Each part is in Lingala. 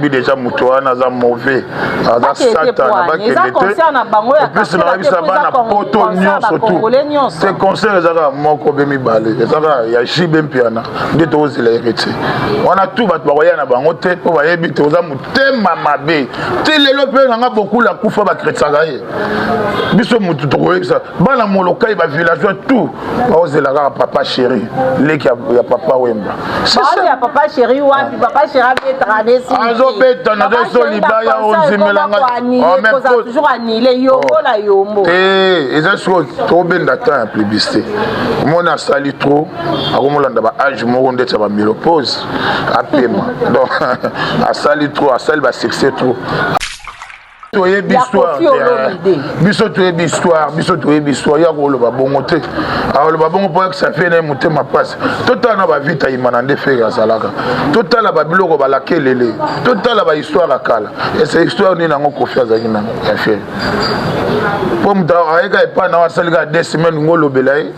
déjà Moutouana, ça mauvais. Satan, et puis c'est la poto surtout. C'est conseil, mon kobemi balé. Il y a Jibem Piana, des doses les héritiers. On a tout battu, on a bangoté, on va éviter aux amours, mamabé. Télélope, on a beaucoup la koufa, va créer ça. Biso Moutou, ça. Bala Moloka, il va villageois tout. On a la papa chéri. Il y a papa Wemba. C'est ça. Il y a ppapa chéri, ou papa chéri, toujours annulé yombo la yombo. Et ça soit trop bien d'attendre plébiscité. Mon a sali trop, à Romolanda ba âge mo ndé ça va ménopause à paiement. Donc a sali trop, a sali ba sexe trop. Histoire, histoire, il y a le babon. Alors le babon pour que ça fait un monter ma passe. Total n'a pas vite à Imanande faire à Salaka. Total la babilo va la kelele. Total la histoire à Kala. Et cette histoire n'est pas confiance à Ina. Pour me dire, il n'y a pas de salga des semaines où le belay.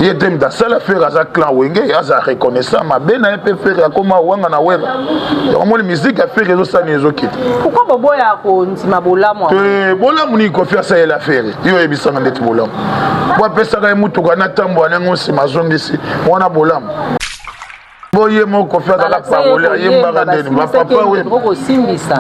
Il était dans la faire à sa clan Wenge, à sa reconnaissance. Ma belle n'a pas fait comme Wanga na Web. Au moins, la musique a fait les autres années. Pourquoi Boboya ma bola moi bola muni confiance à l'affaire yo ebisanga ndeti bola kwa pesa ka mutuka na tambo anango sima zongisi mwana bola boye mo confiance à la parole yemba ndeni papa we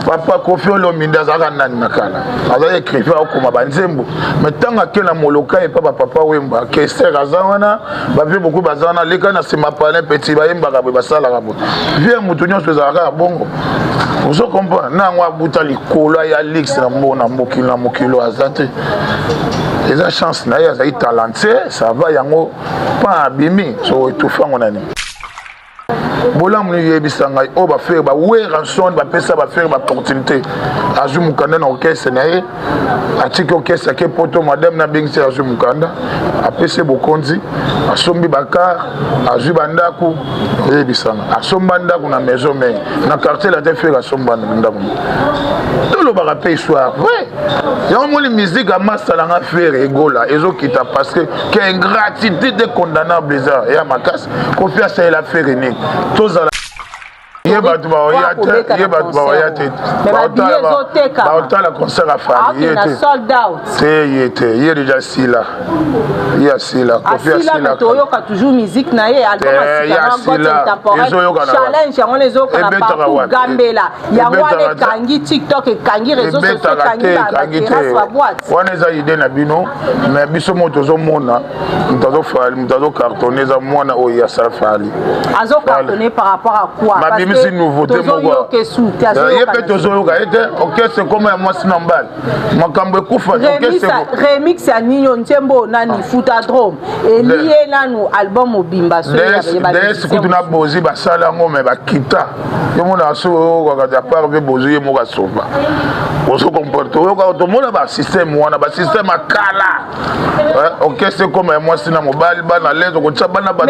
papa Koffi Olomide zaka nani nakala aza écrivain okoma banzembo metanga kela moloka et papa papa wemba kester azawana ba vie beaucoup bazana leka na sima palin petit ba yemba ka basala ka bo vie mutunyo sezaka bongo. Vous comprenez? Non, on a bouta likolo ya lix na mokilo azate. Et la chance na ya za talenté, ça va yango pas abimi, so étouffant on ani. Bola muni yebisanga o ba faire ba we ranson ba pesa ba faire ba opportunité. Azu mukanda na orchestre na ye. Atiki orchestre ke poto madame na bengisi azu mukanda. Apese bokonzi, asombi bakar, azu bandaku yebisanga. Asomba ndaku na maison mais na quartier la te faire asomba ndaku. Tout le barape soir. Ouais. Il y a au moins les musiques à masse à la faire égola ezo kita parce que ingratitude condamnable ça et à ma casse confiance à la faire unique. Tous à la yeba tu vas la concert à faire il était sold out il est déjà si là il y a si là confiance à la toujours musique na ye album challenge on les autres na pas gambela ya wale kangi TikTok et kangi réseaux sociaux kangi la boîte on a idée na bino mais biso moto zo mona mtazo cartonner za mona o ya safali azo cartonner par rapport à quoi c'est nouveauté moi c'est comme moi sinambal makambo kufa remix ya Nino Ntembo nani Futadrome et lié nanu album obimba so ya des kutuna bozi basala ngome bakita yo mona so ko ka part be bozi mo ka soba oso comporte yo ka to mona ba système wana ba système akala c'est comme moi sinambal bana lezo ko tsabana ba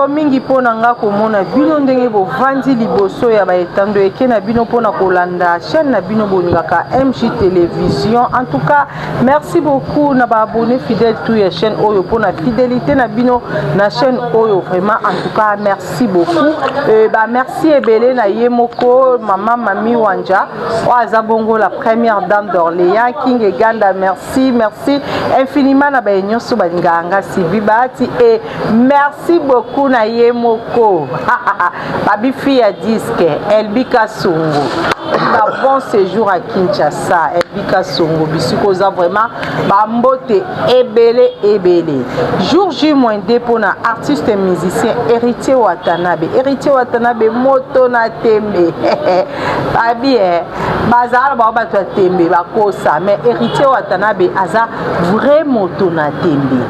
mingi pona nga komona bino ndenge bo vandi liboso ya ba etando eke na bino pona kolanda chaîne na bino boningaka MJ Télévision. En tout cas, merci beaucoup na ba abonné fidèle tout ya chaîne oyo pona fidélité na bino na chaîne oyo vraiment. En tout cas, merci beaucoup. Bah merci ebele na yemoko maman Mami Wanja o azabongo la première dame d'Orléans King Eganda. Merci infiniment na ba nyonso baninganga Sibibati et merci beaucoup na yemoko babi fille à disque Elbika Sungu. Un bon séjour à Kinshasa. Bika Songo bisiko za vraiment bambote ebele jour J -2 pour na artiste et musicien Héritier Watanabe moto na tembe babi bazala ba to tembe bakosa mais Héritier Watanabe aza vrai moto na tembe.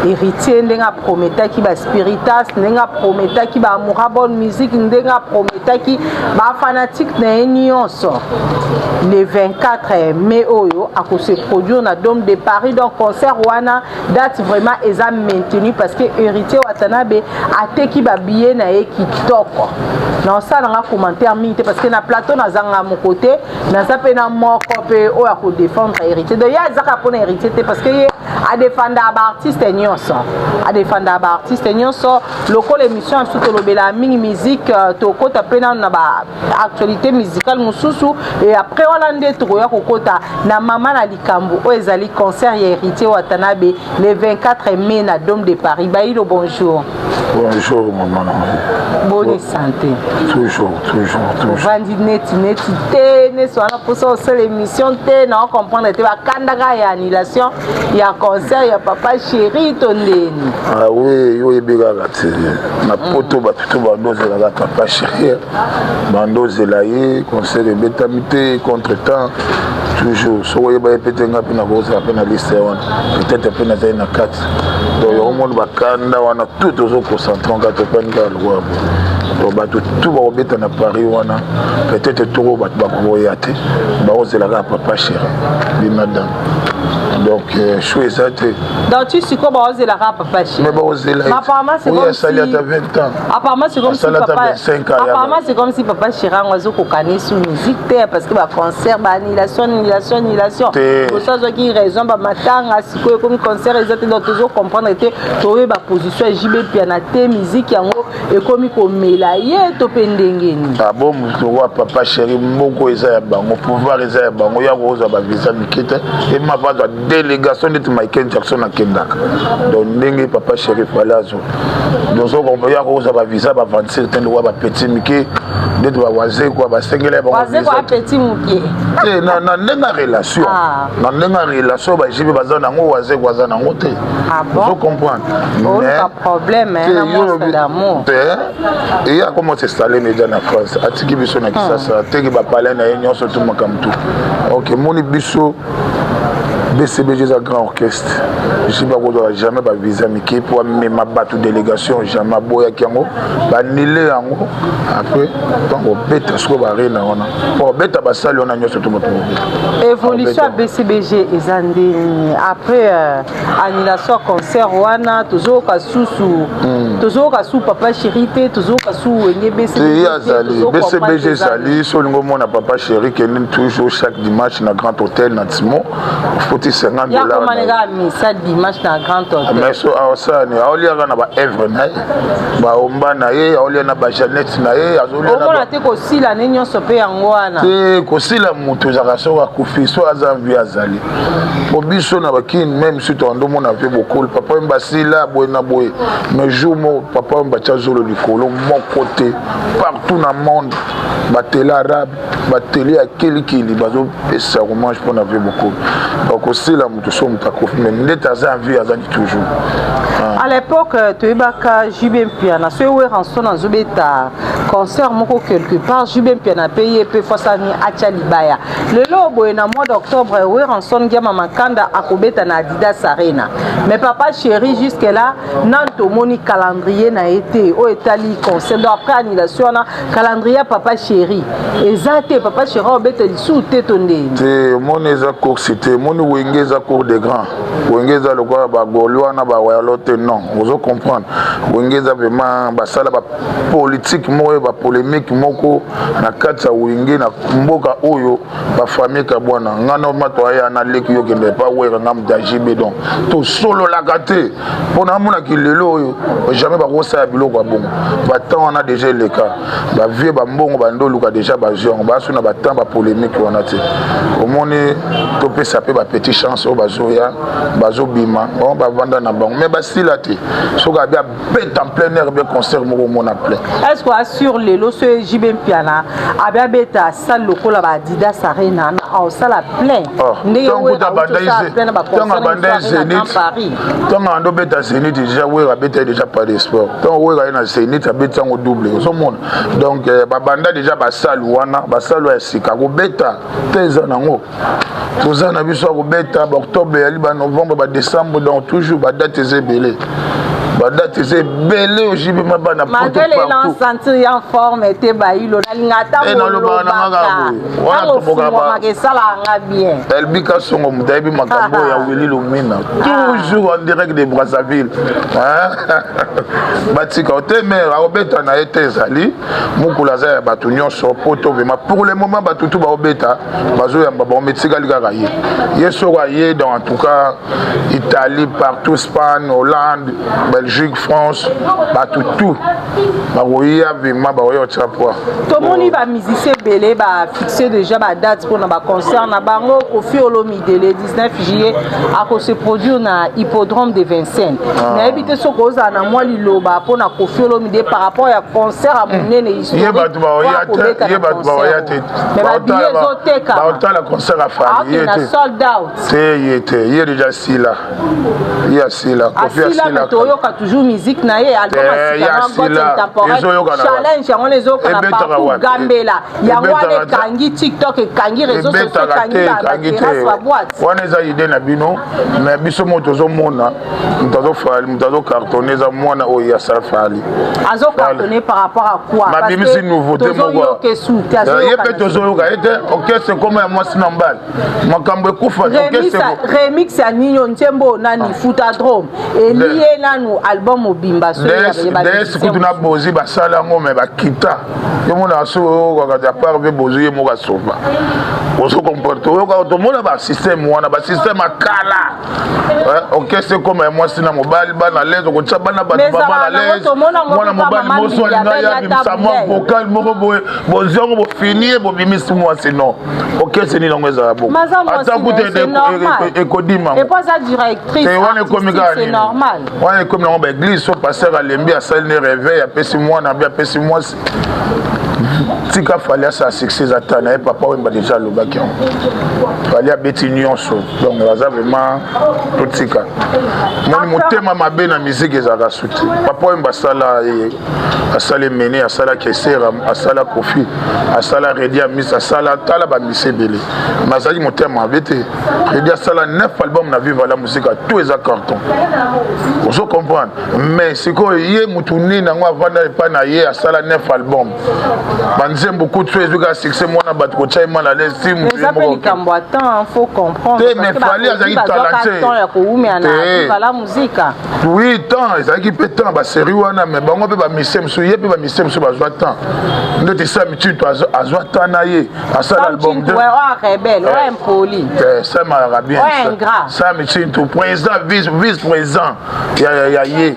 Héritier ndenga prometaki ba spiritas ndenga prometaki ba amoura bonne musique ndenga prometaki ba fanatique na nyonso. Le 24 mai oyo a se produire na Dôme de Paris donc concert wana date vraiment eza maintenu parce que Héritier Watanabe ateki ba billet na kitoko. Non ça na commentaire mingi parce que na plateau na zanga mon côté na ça pe na moko pe o ya ko défendre Héritier. De ya zaka pona Héritier parce que a défendre ba artiste nyonso. A défendre ba artiste nyonso local émission surtout lobela mingi musique to kota pena na ba actualité musicale mususu et après Hollande troya kokota na mama na likambo o ezali concert ya Héritier Watanabe le 24 mai na Dôme de Paris. Baïlo bonjour. Bonjour maman. Bonne santé. Toujours. Vandi neti te ne soana pour ça seule émission te na comprendre te ba kandaka ya annulation ya concert ya papa chéri tondeni. Ah oui, yo ebega la te. Na poto ba tout ba doze la papa chéri. Bandoze la ye concert de bétamité contre-temps. Toujours so ye ba pété ngapi na boza pe na liste wana. Peut-être pe na na 4. Donc au monde ba kanda wana tout aux concentrés on gato pe nga lwa. Donc ba tout ba obeta na Paris wana. Peut-être tout ba koya te. Ba ozela la papa chéri. Bi madame. Donc je suis ça. Donc tu sais comment oser la rap papa chéri. Mais bon oser la. Apparemment c'est comme si. Il y a 20 ans. Apparemment c'est comme si papa. Apparemment c'est comme si papa chéri oiseau kokane sous musique parce que ba concert ba annulation. Pour ça qui raison ba matanga siko comme concert exact donc toujours comprendre que toi ba position JB piano te musique yango et comme ko melaye to pendengeni. Ah bon moi papa chéri mboko eza ya bango pouvoir eza ya bango ya koza ba visa mikete et ma pas de délégation de Michael Jackson à Kendaka. Donc ndenge papa chéri falazo. Donc on peut ya koza ba visa ba 27 ten wa ba petit mike de ba waze quoi ba sengela ba waze quoi petit mike. Eh na ndenga relation. Na ndenga relation ba jibe bazana ngo waze kwa zana ngote. Ah bon? Vous comprenez? Mais pas problème hein na d'amour. Et ya comment s'installer déjà en France. Atiki biso na kisasa, teki ba parler na yenyo surtout makamtu. OK, moni biso BCBG est un grand orchestre. Je ne sais pas jamais ba visa miki pour même ma bateau délégation jamais boya kiango ba nilé yango après donc on bête so ba rena ona pour bête ba sali on a nyoso tout moto évolution BCBG ezandi après annulation concert wana toujours ka sous papa chéri te toujours ka sous ngé BCBG sali so ngo mona papa chéri qui est toujours chaque dimanche na grand hôtel na Timo faut $50. Ya comment les gars mis ça dimanche dans grand hôtel. Mais so ça ni aolia na ba Evre na ba omba na ye aolia na ba Jeannette na ye azolia na ba. On a ko sila ne nyonso pe yango wana. Te ko sila mutu za kaso ka kufi so azambi azali. Obiso na bakin même si to ndo mona fait beaucoup papa mba sila boy na boy. Mais jour mo papa mba tchazolo likolo mon côté partout dans le monde ba télé arabe ba télé à kili bazo pesa ko mange pour na fait beaucoup. Donc aussi la mutu so mutakofi mais ndeta za envie azali toujours. À l'époque toyebaka JB Piana so we ranson na zobeta concert moko quelque part JB Piana payé pe fosani acha libaya. Lelo boy na mois d'octobre we ranson gama makanda akobeta na Adidas Arena. Mais papa chéri jusque là nanto moni calendrier na été o etali concert donc après annulation na calendrier papa chéri. Exacte papa chéri obeta sous tétonde. Te mon eza cours c'était mon wengeza cours de grand. Wengeza le quoi ba golwana ba walote non, vous comprendre. Wengeza vraiment ba sala ba politique mo ba polémique moko na kati ya wenge na mboka oyo ba famille ka bwana ngana mato aya na leki yo kende pa wera ngam da JB donc to so basololaka te mpo na amonaki lelo oyo jamais bakosala biloko ya bongo batemps wana déjà eleka bavie bambongo bandoluka déjà baziongo basuna batemps bapolémique wana te omoni topesa mpe bapetit chance oyo bazoya bazobima bango bavanda na bango mais basila te soki abi abeta en plein air bien concert moko omona plein est ce que assure lelo so jibe mpiana abi abeta sale lokola baadidas arena osala plein ntango abanda zénith ntango andobeta zénith déjà wera abeta déjà pas de sport ntango wera ye na zénith abeti yango double ozomona donc babanda déjà basali wana basali ya sika kobeta te eza nango toza na biso ya kobeta baoctobre yali banovembre badécembre donc toujours badate eza ebele badate eza ebele ojibi mabana partout sentir en forme ete bailo nalinga tangoesala bien elbika songo moto ayebi makambo ya wili lumina toujours en direct de Brazzaville batika ote mer aobeta na ye te ezali mokolo aza ya bato nyonso po tovema pour le moment bato tu baobeta bazoyamba bango metikali kaka ye soko aye donc en tout cas Italie partout Espagne Hollande Belgique France bato tout bakoya vema bakoya otya poa tomoni bamusicien ebele bafixe déjà badate mpona baconcert na bango Koffi Olomide le 19 juillet akose produire na hippodrome de Vincennes nayebi te soki ozala na mwa liloba mpona Koffi Olomide par rapport ya concert ya monene ye bato baoya te babiye ezoteka baotala concert ya fali na sold out te ye te ye déjà sila ye asila Koffi asila toyoka toujours musique na ye album challenge yango ezokana partout gambela yango wana ekangi tiktok ekangi réseau sociaux ekangi baboite wana eza ide na bino mais biso mo tozomona moto azocartonne eza mwana oyo asala fali azocartonne par rapport à quoi babimisi nouveauté moko ye mpe tozoyoka ete orchestre koma ya mwasi na mbala makambo ekufa remix ya nino ntiembo nani futadrome elie nanu album mobimba kutu na bozi basala yango me bakita yomona asokaka apart mpe bozi ye moko asoba ozokomporte oyoka tomona basystème wana basystème akala orchestre koma ya mwasi na mobali bana lese okotya bana bato bamana lese mwana mobali moso alinga yabimisa mwa vocal moko boye bozi yango bofinie bobimisi mwasi non orchestre nini yango ezala bongo ata kutu ekodima wana ekomi kaka nini wana ekomi nango baeglise so paster alembi asali ne réveil apesi mwana abi apesi mwasi tika fali asala succès ata na ye papa oyo mba deja alobaki yango fali abeti nyonso donc aza vraiment totika moni motema mabe na musique ezalaka su te papa oyo mba asala emene asala kesera asala Koffi asala redi ya mis asala tala bamisi ebele mais azalaki motema mabe te redi asala 9 album na vivre la musique tout eza carton ozo comprendre mais sikoyo ye mutu nini yango avanda epai na ye asala 9 album banzembo kutu ezuka succès mwana bato kotya ye mal à l'aise te mais fali azalaki talenté oui temps ezalaki mpe temps basérie wana mais bango mpe bamisie mosusu ye mpe bamisie mosusu bazwa temps ndeti sa mitutu azwa temps na ye asala album ça malaka bien ça mitutu président vice président ya ye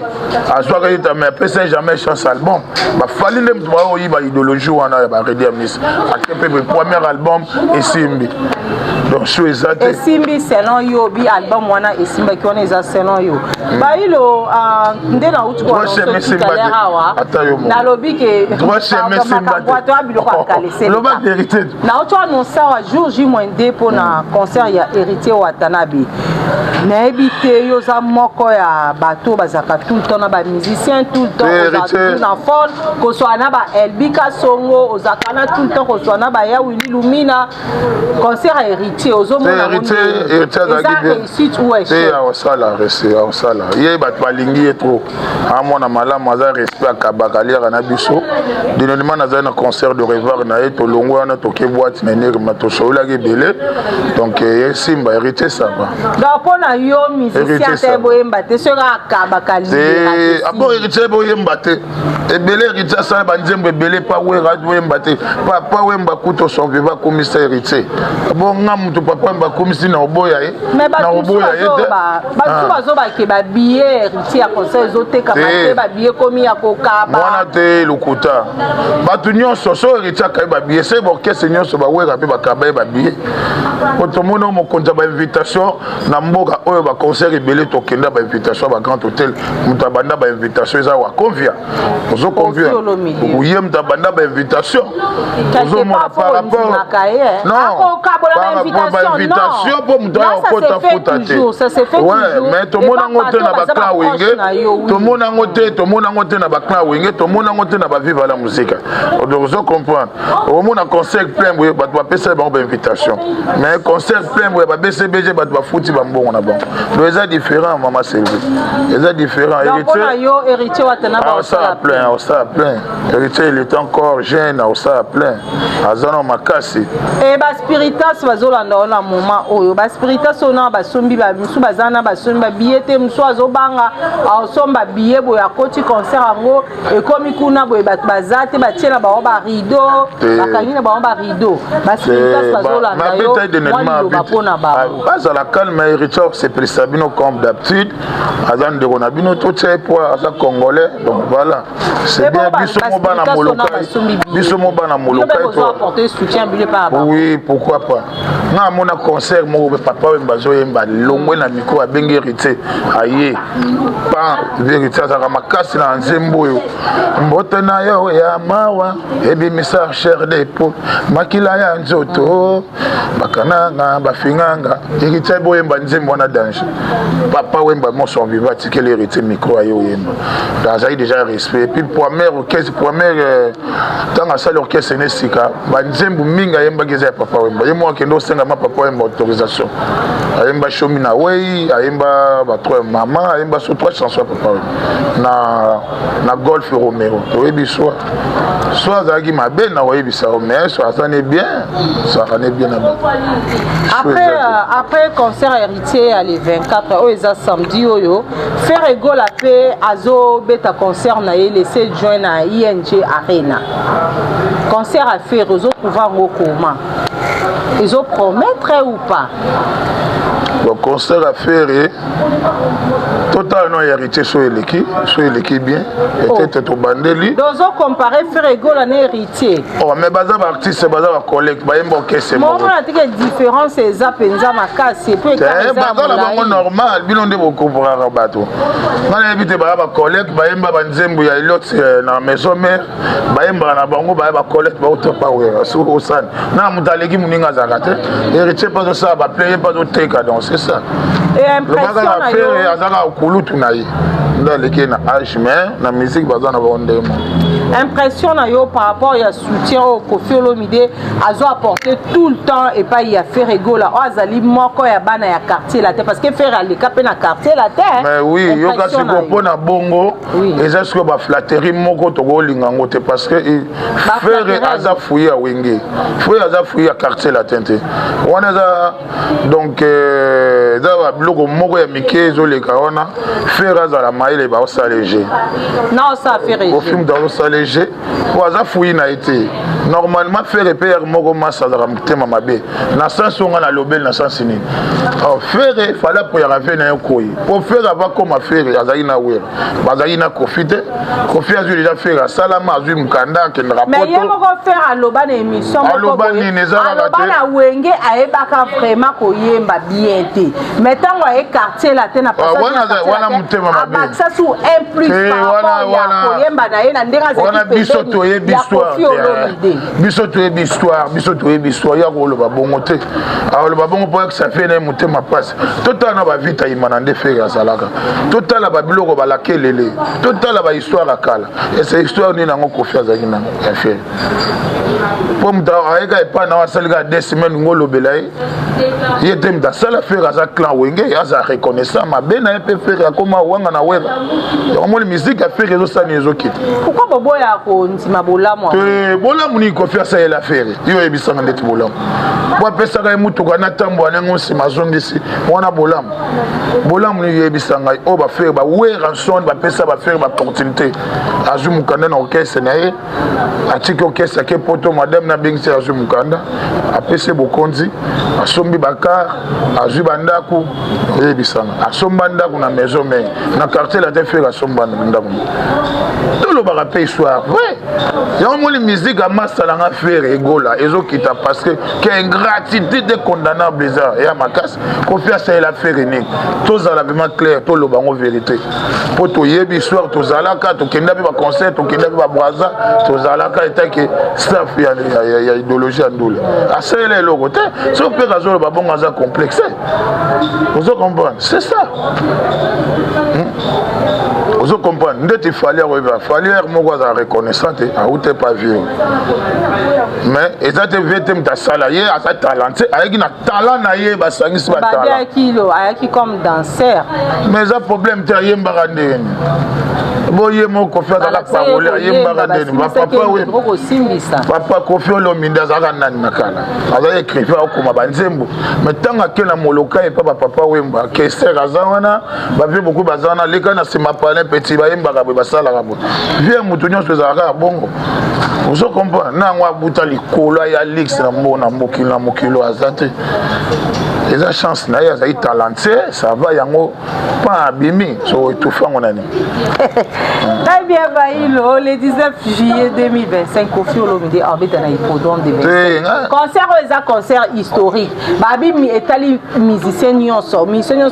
azwaka ye mais apesa jamais chance album bafali nde moto baoyiba idéologie wana ya baredi ya misi ate mpe premier album esimbi donc so eza te esimbi selon yo bi album wana esimbaki wana eza selon yo bailo nde na uti kwaaawa nalobi ke makambo abiloko akalesoloba vérité na uti annonce awa jour J -2 mpona concert ya héritier Watanabe nayebi te yo oza moko ya bato bazalaka tout le temps na bamusicien tout le temps ozala na fone kozwa na baelbika songo ozalaka na tout le temps kozwa na baya Willy Lumina concert ya héritier ozomona eza réussite ou échec osala ye bato balingi ye trop amona malamu aza respect akabaka liaka na biso denonima nazali na concert de revoir na ye tolongo wana toke boîte na enerima tosololaki ebele donc ye simba héritier saba mpona yo musicien te boyemba te soki akabaka abo héritier boyemba te ebele héritier asala banzembo ebele pa wera wemba te papa wemba kuto surviva komisa héritier bon ngamutu papa wemba komisi na oboya mais ba bazo ba ke ba billet héritier ya conseil zoteka ba ba billet komi ya kokaba mwana te lokuta batu nyonso so héritier ka ba billet c'est bon que seigneur so ba wera pe ba kaba ba billet otomona mo konza ba invitation na mboka oyo ba concert ebele to kenda ba invitation ba grand hôtel mutabanda ba invitation eza wa convia ozo convia uye mutabanda ba invitation ozo mona par rapport non par invitation pour mutaya okota futa te ouais mais to mona ngote na ba clan wenge to mona ngote na ba clan wenge to mona ngote na ba viva la musique donc ozo comprendre au mona concert plein boye ba pesa ba invitation mais concert plein boye ba BCBG ba futi ba mbongo na bon donc eza différent mama Sylvie eza différent héritier watana ba ça plein héritier il est encore jeune ça plein azana makasi et ba spiritas bazolanda na moment oyo ba spiritas ona ba sombi ba musu bazana ba sombi ba billet musu azobanga asomba billet boya koti concert ango e komi kuna boye bazate ba tiela ba rideau bakangina ba rideau ba spiritas bazolanda yo ba pona ba basa la calme héritier c'est Sabino comme d'habitude azan de Ronabino tout c'est pour asa congolais donc voilà c'est bien biso moba na moloka oui pourquoi pas na mona concert mo papa mbazo yemba longwe na miko abengi héritier aye pa vérité za makasi na nzembo yo mbote na yo ya mawa ebi misa cher de po makila ya nzoto bakananga bafinganga héritier boyemba nzembo na danger papa wemba mon survivant que l'héritier micro ayo yemba dans ça déjà respect et puis pour mère orchestre pour mère dans la salle orchestre nesika ba nzembo minga yemba geza papa wemba yemo akendo senga ma papa wemba autorisation ayemba shomi na wei ayemba ba trois maman ayemba so trois chansons papa wemba na golf Romero to ebi soit zagi mabe na webi ça mais soit ça n'est bien après concert héritier à les 24 oyo eza samedi oyo Ferrego la paix azo beta concert na ye le 7 juin na ING Arena concert à faire ozo pouvoir ngokoma ils ont promettre ou pas le concert à faire totalement héritier sur l'équipe bien peut-être to bandeli dozo comparer Ferrego la héritier oh mais baza artiste baza collègue ba yembo kese mo na tike différence eza penza makasi pe ka baza la bango normal bino nde boko pour bato na ebite ba collègue ba yemba ba nzembo ya lot na maison mère ba yemba na bango ba collègue ba otopa we sur osan na mutaleki muninga zakate héritier pas ça ba player pas oteka donc c'est ça et impression na yo azaka okulutu na ye ndaleki na âge mais na musique baza na bondemo impression na yo par rapport à soutien au Koffi Olomide azo apporter tout le temps et pas y a Ferrego là azali moko ya bana ya quartier la terre parce que faire aller caper na quartier la terre mais oui yo kasi ko na bongo et ça ce que ba flatterie moko to ko linga ngote parce que faire aza fouiller wenge fouiller aza fouiller quartier la tente wana za donc za ba blogo moko ya mike zo le kaona faire aza la maile ba osaléger non ça fait au film dans osaléger pour aza fouiller na été normalement faire père moko massa za mtema mabe na sens on na lobel na sens ni faire fala pour ya rave na yokoyi pour faire ava comme faire azali na wera bazali na profiter Koffi azu déjà faire salama azu mkanda ke rapport mais yemo ko faire aloba na émission moko aloba na wenge aebaka vraiment ko yemba bien te mais tango e quartier la te na passage wana mtema mabe ça sous un plus par rapport ya ko yemba na ye na ndeka za wana biso to ye histoire ya ko loba bongo te aloba bongo pour que ça fait na mutema passe total na ba vita imana nde faire ya salaka total la ba biloko ba la kelele total la ba histoire akala et c'est histoire ni nango Koffi azaki na ya fait pour mta aika epa na wasalika 2 semaines ngolo belai yete mta sala faire za clan wenge ya za reconnaissant ma bena pe faire akoma wanga na wera voilà donc musique a fait réseau ça les okit pourquoi boboya ko ntima bolamu bolamu ni confiance à l'affaire yo ebisanga ndeti bolamu kwa pesa ka mutuka na tambo anango sima zongisi wana bolamu ni ebisanga o ba faire ba we ranson ba pesa ba faire ba opportunité azu mukanda na orchestre na ye atiki orchestre ke poto madame na bingisi azu mukanda apese bokonzi asombi bakar azu bandaku ebisanga asomba ndaku na maison mais na quartier la te faire asomba ndaku tout le barape soir ouais y'a moi les musique à masse la nga faire egola ezo kita parce que ingratitude condamnable ça et à ma casse confiance à la faire ni tous à la vraiment clair tout le bango vérité pour to yebi soir tous à la carte to kenda ba concert to kenda ba braza tous à la carte que staff ya idéologie andula à ça les logos si on peut raison ba bon za complexe vous comprenez c'est ça vous comprenez ndeti fallait moko za reconnaissante a ou pas vieux mais ezate vete mta salarié à sa talenté avec na talent na ye ba sangisi ba talent ba kilo ayaki comme danseur mais ça problème te yemba randeni boye moko faire la parole yemba randeni ba papa we papa Kofi Olomide azaka nani nakala aza écrivain okoma banzembo mais tanga ke na moloka et papa wemba kester azawana ba vie beaucoup bazana leka na sima palin petit ba yemba ka ba sala ka bo vie mutu nyonso ezaka bongo vous comprenez na ngwa buta likolo ya lix na mbona mokilo azate eza chance na ya za talenté ça va yango pas abimi so etufango nani. Très bien Baïlo, le 19 juillet 2025 Kofi Olomide orbite na hippodrome de Versailles. Concert historique. Babi mi etali musicien nyonso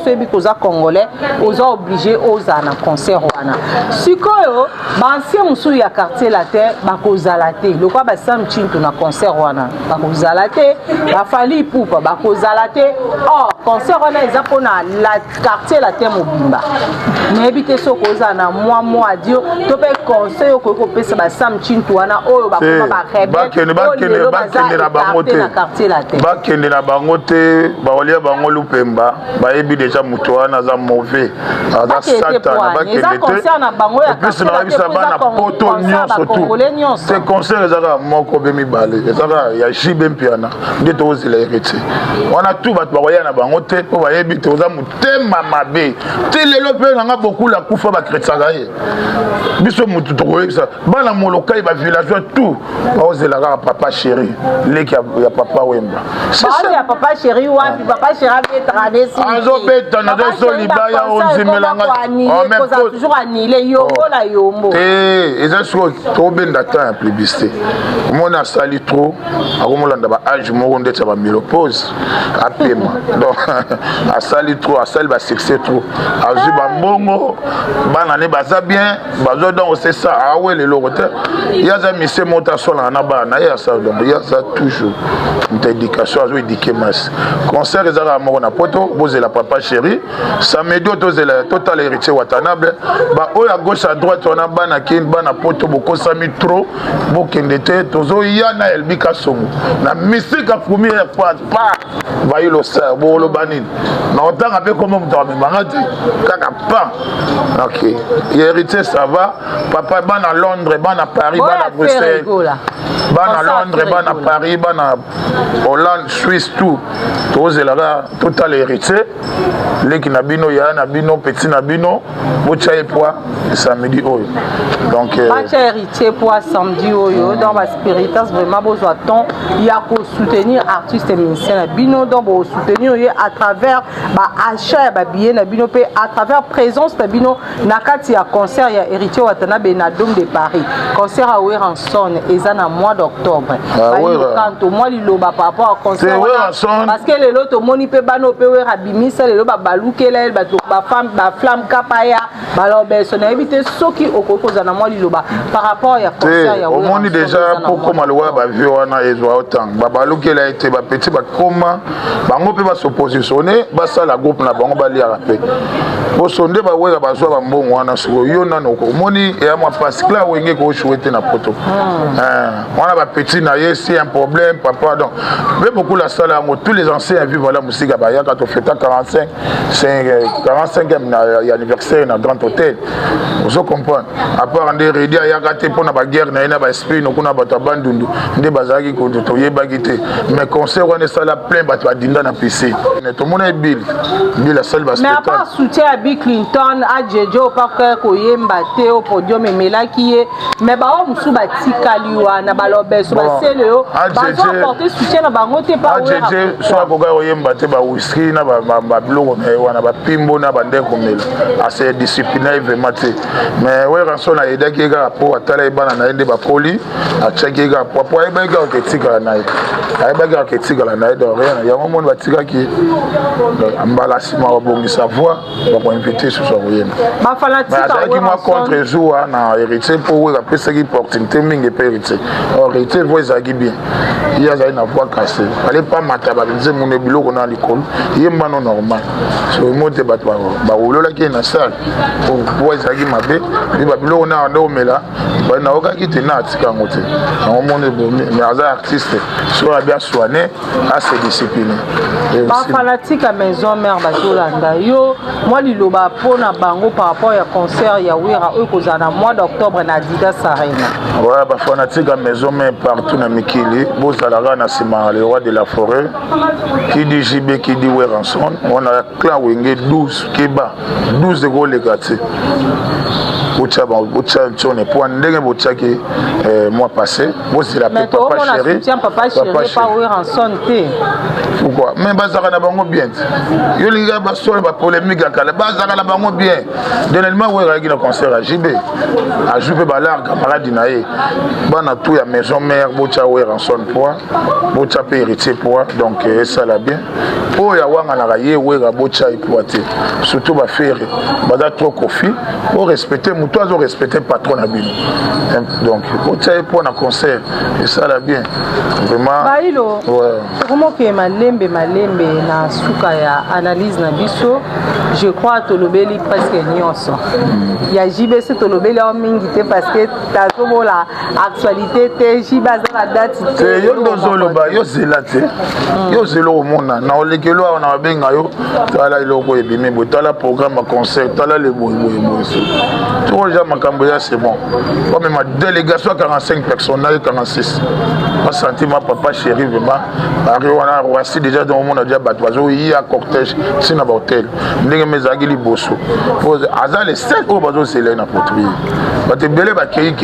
ebi koza congolais oza obligé oza na concert wana. Sikoyo bancien musu ya quartier la terre bakozala te. Lokwa ba Sam Chintu na concert wana bakozala te. Ba Fali Poupa bakozala te. Oh, concert wana eza pona la quartier la terre mobimba. Mais ebite soko oza na mois dio to pe conseil ko pesa ba Sam Chintu wana oyo bakoma ba rebelle bakende na bango te bakende na bango te baolia bango lupemba bayebi déjà mutu wana za mauvais aza satana bakende te plus na bisa bana poto nyonso tout c'est concert ezaka moko bemi balé ezaka ya jibe mpiana ndito ozila héritier wana tout bat baolia na bango te po bayebi te oza mutema mabe te lelo pe nanga beaucoup la kufa ba kretsaga ye biso mutu tokoyekisa bana moloka ba villageois tout baozelaka papa chéri leki ya papa wemba c'est ça ya papa chéri wapi papa chéri abeta desi azobeta na zo libaya onzimelanga en même temps toujours annulé yombo la yombo eza so to benda ta publicité mona sali trop akomolanda ba âge moko ndetsa ba ménopause apema donc asali trop asali ba succès trop azu ba mbongo bana ne baza bien bazo donc c'est ça ah ouais les logote yaza mise mota sola na bana ya ça donc yaza toujours une éducation azo éduquer mas concert ezara moko na poto bozela papa chéri samedi tozela total héritier watanable ba oyo à gauche à droite on a bana kin bana poto bokosami trop bokende te tozo yana elbika songo na musique a première fois pas va y lo ça bolo banine na otanga pe comme mto amemangati kaka pa OK héritier ça va papa bana Londres bana Paris bana Bruxelles bana Londres bana Paris bana Hollande Suisse tout tozela total héritier leki na bino ya na bino petit na bino bocha poids samedi oyo donc bocha héritier poids samedi oyo dans ma spiritas vraiment besoin temps il y a pour soutenir artistes et musiciens na bino donc pour soutenir à travers ba achat ba billet na bino pe à travers présence na bino na kati ya concert ya héritier watanabe na Dôme de Paris concert à Weranson eza na mois d'octobre quand moi liloba par rapport au concert parce que les loto moni pe bano pe werabimisa les loba balukela ba femme ba flamme kapaya balobe sona éviter soki okokoza na moi liloba par rapport ya concert ya au moni déjà pour comme aloa ba vie wana ezwa autant ba balukela été ba petit ba koma bango pe ba s'oppositionner ba sala groupe na bango ba lia pe bo sonde ba wera ba zo ba mbongo wana siko yo nano ko moni et moi parce que là wenge ko choueté na poto wana ba petit na ye c'est un problème papa donc mais beaucoup la salle tous les anciens vivent voilà musique ba ya quand on fait 45e anniversaire na grand hôtel. Vous comprenez? À part des rédits, il y a gâté pour la guerre, il y a esprit, nous avons bandundu, des bazaki ko to yebagité. Mais concert on est ça la plein bat dinda na PC. Tout le monde est bill la seule mais à part soutien à Bill Clinton, à Jejo Parker ko yemba te au podium mais qui est mais ba on musu batika liwa na balobe so ba seleo ba zo apporter soutien na bango te pa Jeje so akoka yemba te ba whisky na ba bloko na wana ba pimbo na bande komela assez discipliné vraiment te mais ouais rançon na ida ki ga po atala ibana na ende ba poli a cheki ga po po ba ga ke tika na ai ba ga ke tika na ida rien ya mo ba tika ki ambala sima ba bongisa voix ba ko inviter sur so yena ba fanatique qui moi contre jour na héritier pour ouais après ce qui porte une mingi pe héritier héritier voix zagi bien il y a une voix cassée allez pas mataba nze mon biloko na likolo yemba non normal so monte ba olola ki na salle pour voix zagi mabe ba biloko na ndo mela ba na oka ki te na tika ngote na monde mais aza artiste so a bien soigné à se discipliner ba fanatique à maison mère bazolanda yo moi liloba pona bango par rapport à concert ya wira eux kozana mois d'octobre na Adidas Arena. Ouais ba fanatique à maison mais partout na mikili bozalaka na sima le roi de la forêt qui dit JB qui dit Weranson on a clan wenge 12 keba 12 go le quartier Bocha Tchone pour ndenge bocha ki mois passé bosi la papa chéri papa chéri pas Weranson te pourquoi mais bazaka na bango bien yo linga ba so ba polémique akala bazaka na bango bien dernièrement wera ki na concert à JB a joué ba lar camarade nae bana tout ya maison mère bocha Weranson pour bocha pe héritier pour donc ça la bien o ya wanga na ye wera bocha ipoate surtout ba faire baza trop kofi pour respecter muto azo respecter patron na bino donc bocha pour na concert et ça la bien vraiment bailo ouais comment que malembe na suka ya analyse na biso je crois tolobeli presque nyonso ya JBC tolobeli en mingi te parce que ta sobo la actualité te jiba za la date te yo ndozolo ba yo zelate yo zelo mona na olekelo na benga yo tala iloko ebimi botala programme concert tala le boy tout déjà makambo ya c'est bon comme ma délégation 45 personnes 46 pas senti ma papa chéri vraiment ariwana roasi déjà dans le monde déjà batwazo il y a cortège c'est na hôtel ndenge mezagi liboso faut aza les 7 au bazo c'est là na potrie bate belé ba kei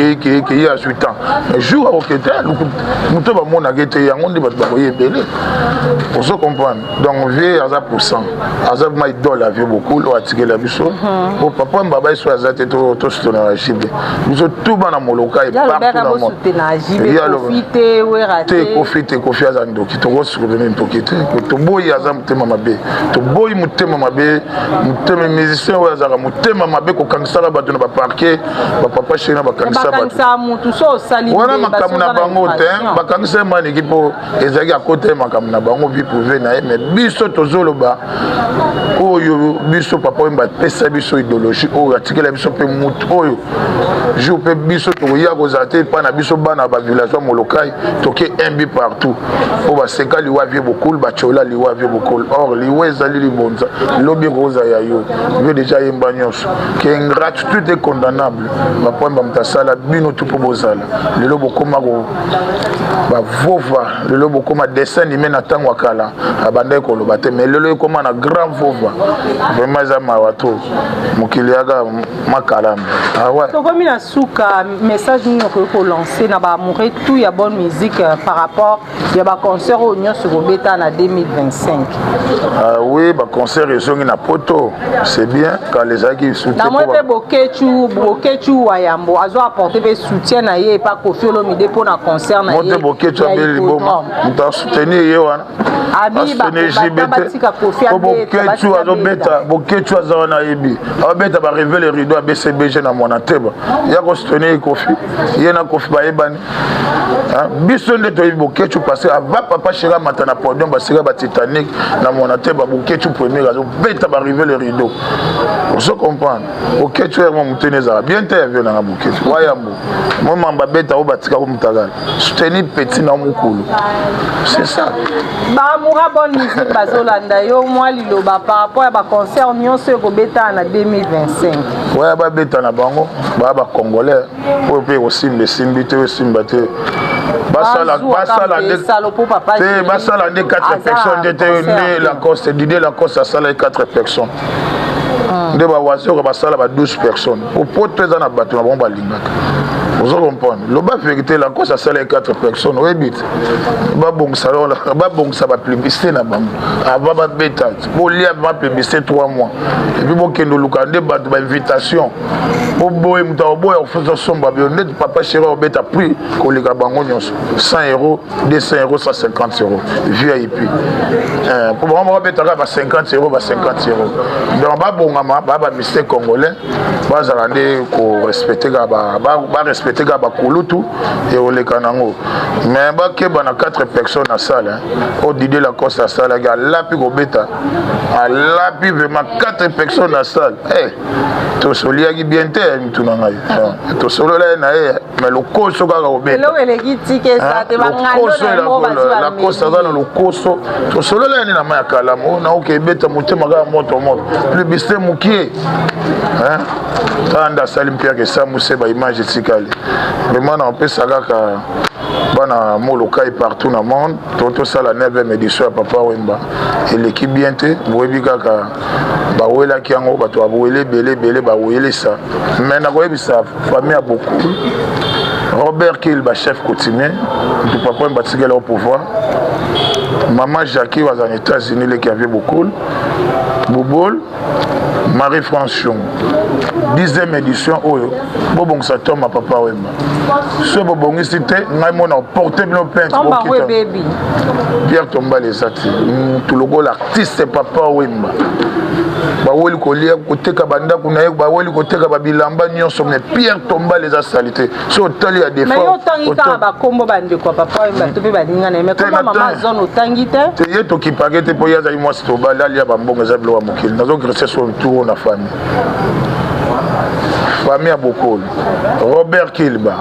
ya 8 ans un jour au hôtel muto ba mona gete yango ndi bat ba yebele pour se comprendre donc vie aza pourcent aza ma idole vie beaucoup lo atike la biso au papa mbaba so aza te to stona la jibe biso tout bana moloka et partout dans le monde il y a profiter te profiter kofi aza ndoki to ko souvenir ndoki te to boyi aza mutema mabe to boyi mutema mabe mutema musicien wa aza mutema mabe ko kangsala bato na ba parquet ba papa chéri ba kangsala bato mutu so sali wana makamu na bango te ba kangsala mani kipo ezaki akote makamu na bango vie privée na mais biso tozoloba oyo biso papa mba pesa biso idéologie oyo atikela biso pe mutu oyo jour pe biso to ya kozate pa na biso bana ba village molokai toke embi partout o ba seka liwa vie beaucoup ba chola liwa vie beaucoup or liwa ezali libonza lobi rosa ya yo veut déjà yemba nyonso que ingratitude est condamnable ba pamba mtasala bino tout pour bozala lelo bokoma ko ba vova lelo bokoma dessin ni mena tango akala abanda ko loba te mais lelo ekoma na grand vova vraiment za mawato mokili aga makala ah ouais to komi na suka message ni ko lancer na ba amoureux tout ya bonne musique par rapport ya ba concert au nyonso robeta na 2025 oui ba concert ezongi na poto c'est bien quand les aki soutien na moi pe bokechu wayambo azo apporter be soutien na ye pas Koffi Olomide pour na concert na ye monte bokechu abeli boma muta soutenir ye wana abi ba batika Koffi bokechu azobeta bokechu azana yebi abeta ba révéler rideau a BCBG na mona teba ya ko soutenir Koffi ye na Koffi ba yebani biso nde to bokechu parce que ava papa chéri mata na podium ba sera ba Titanic na mona teba bokechu premier azo beta ba révéler rideau on se comprend bokechu ya mo muteneza bien te vient na bokechu wayambo mo mamba beta o batika ko mutaga soutenir petit na mukulu c'est ça ba moura bonne musique bazolanda yo moi liloba par rapport à ba concert nyonso ko beta na 2025 ouais ba beta na bango ba congolais po pe osimbe simbi te osimba te basala nde 4 personnes nde Lacoste Didier Lacoste asala 4 personnes nde bawazero basala ba 12 personnes po teza na bato na bango balingaka vous comprenez loba vérité Lacoste asala 4 personnes oyebite babongisa bapublicité na bango ava babeta bolia bapublicité 3 mois epuis bokende oluka nde bato bainvitation oboye moto oboya ofusa somba bio nde papa chéri obeta prix koleka bango nyonso 100 €, 200 €, 150 € VIP po bango babetaka ba 50 €, ba 50 €. Donc babongama bamisté congolais bazala nde korespecte ka bakulutu e oleka nango mais bakeba na 4 personnes na salle o Didier Lacoste à salle ga lapi kobeta alapi vraiment 4 personnes na salle to soliaki bien te mituna ngai to solola na mais le koso kaka kobeta lo eleki tike sa te bangando na mo bazi la kosa za na le koso to solola ni na maya kalamu na okebeta motema ga moto plus biste mukie tanda salim pia ke samuse ba image tikali vraiment na pesa kaka bana molokai partout na monde toto sala 9e édition ya Papa Wemba et l'équipe bien te boyebi kaka bawela ki yango bato babwele belé bawele ça mais na koyebisa famille a beaucoup Robert Kilba chef coutumier du Papa Wemba tikela au pouvoir maman Jackie was en États-Unis les qui avait beaucoup Boubol Marie-France 10e édition oyo bobong sa toma Papa Wemba so bobongi cité ngai mona porter bien plainte bokita baby Pierre Tomba les ati tout le gol artiste Papa Wemba bawoli kolia koteka banda kuna yek bawoli koteka babilamba nyonso mais Pierre Tomba les a salité so tali ya défaut mais otangi ka ba kombo bande ko Papa Wemba to pe balinga na mais comment maman zone otangi te yeto ki pagete po yaza moi sto bala lia bambongo za bilo wa mokili nazo grâce sur tour na famille famille beaucoup Robert Kilba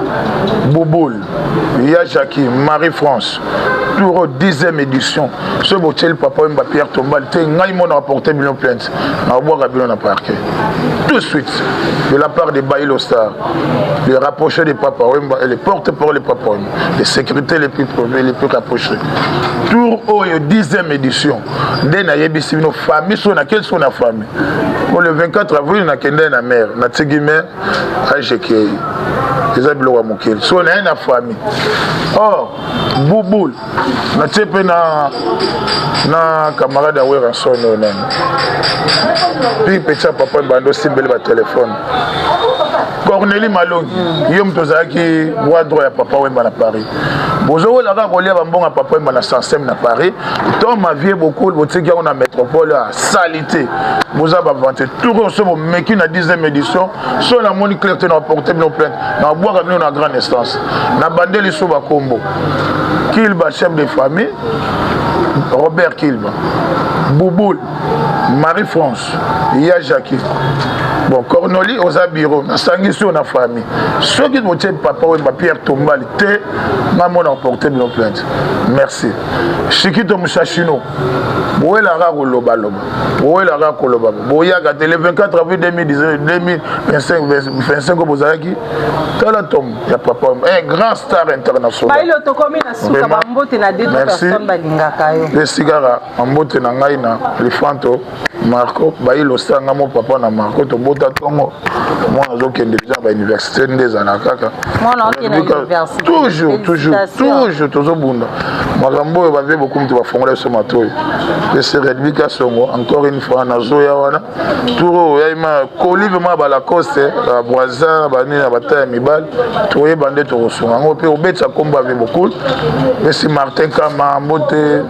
Bouboul Yajaki Marie-France Touro 10e édition ce botel Papa Wemba Pierre Tombal te ngai mon rapporté million plainte na boire bilon na parquet tout de suite de la part des Bailo Star les rapprochés de Papa Wemba et les porte-parole de Papa Wemba les sécurités les plus rapprochés Tour Oyo 10e édition de na yebisi nos familles sont na quelle sont na famille pour le 24 avril na kende na mère na tigime AGK les abilo wa mokeli so na na famille Bouboul na tepe na camarade à Weranson non puis petit Papa Bando simbele ba téléphone Cornélie Malongi yom tozaki droit ya Papa Wemba na Paris bozo la ga kolia bambonga Papa Wemba na Sansem na Paris to ma vie beaucoup botiki on a métropole à salité boza ba vente tout so bo meki na 10e édition so la moni clarté na porter nos plainte na boire na grande instance na bandeli so ba kombo Kilba chef de famille Robert Kilba Bouboul Marie-France Yajaki bon Cornoli aux bureaux na sangi sur na famille ceux qui vont Papa Wemba Pierre Tombali te maman a porté nos plaintes merci Chikito Moussachino Boela ra koloba loba Boela ra koloba boya ka télé 24 avril 2025 bozaki tala tom ya Papa Wemba un grand star international ba ilo to komi na suka ba mbote na deux personnes balingaka yo le cigara mbote na ngai na Lefanto Marco bailo sanga mo papa na Marco to bota tongo moi azokende déjà ba université ndezana kaka moi okena université toujours tozobunda makambo ba ve beaucoup mtu bafongola so matoy et c'est Redvika Songo encore une fois na zoya wana turo yaima kolive ma ba Lacoste ba voisin ba ni na bata mibal toye bande to rosunga ngo pe obetsa komba avec beaucoup mais si Martin Kama mbote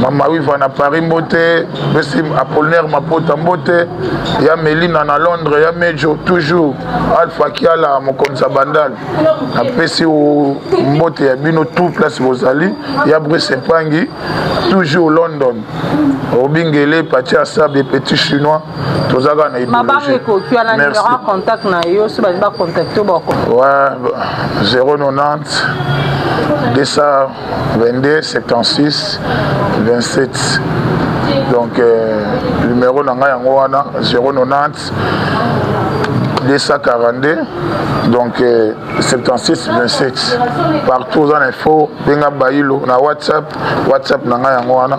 Mama Wiva na Paris mbote merci Apollinaire Mapota mbote ya Melina na Londres ya Mejo toujours Alpha Kiala mokonza bandal na pesi o mbote ya bino tout place bozali ya Bruce Pangi toujours London Obingele Patia Sabe petit chinois tozaka na idéologie ko tu as numéro contact na yo so ba contacter bako ouais 090 222 76 27 donc numéro na nga yango wana 090 242 donc 76 27 partout dans info benga bailo na WhatsApp nanga yango wana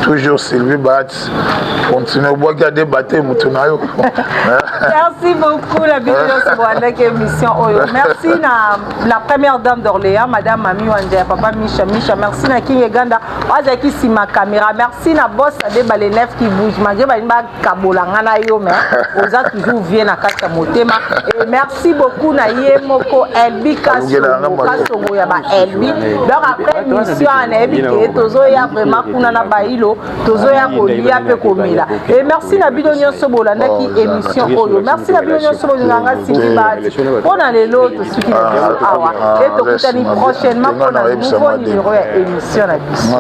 toujours Sylvie Bat continue au bois débattre mutunayo. Merci beaucoup la vidéo sur émission Oyo. Merci la première dame d'Orléans madame Mami Wanja papa Misha merci na King Ganda azaki sima caméra merci na boss de balé neuf qui bouge manger ba kabolanga na yo mais oza toujours vient na kata motema et merci beaucoup na Yemoko Elbi Kasongo ya ba Elbi donc après émission na Elbi ke tozo ya vraiment kuna na bailo tozo ya kolia pe komila et merci na bidonyo sobola ndaki émission Oyo merci na bidonyo sobola nga Simba on a les lots suki na awa et tokutani prochainement pour un nouveau numéro ya émission na biso.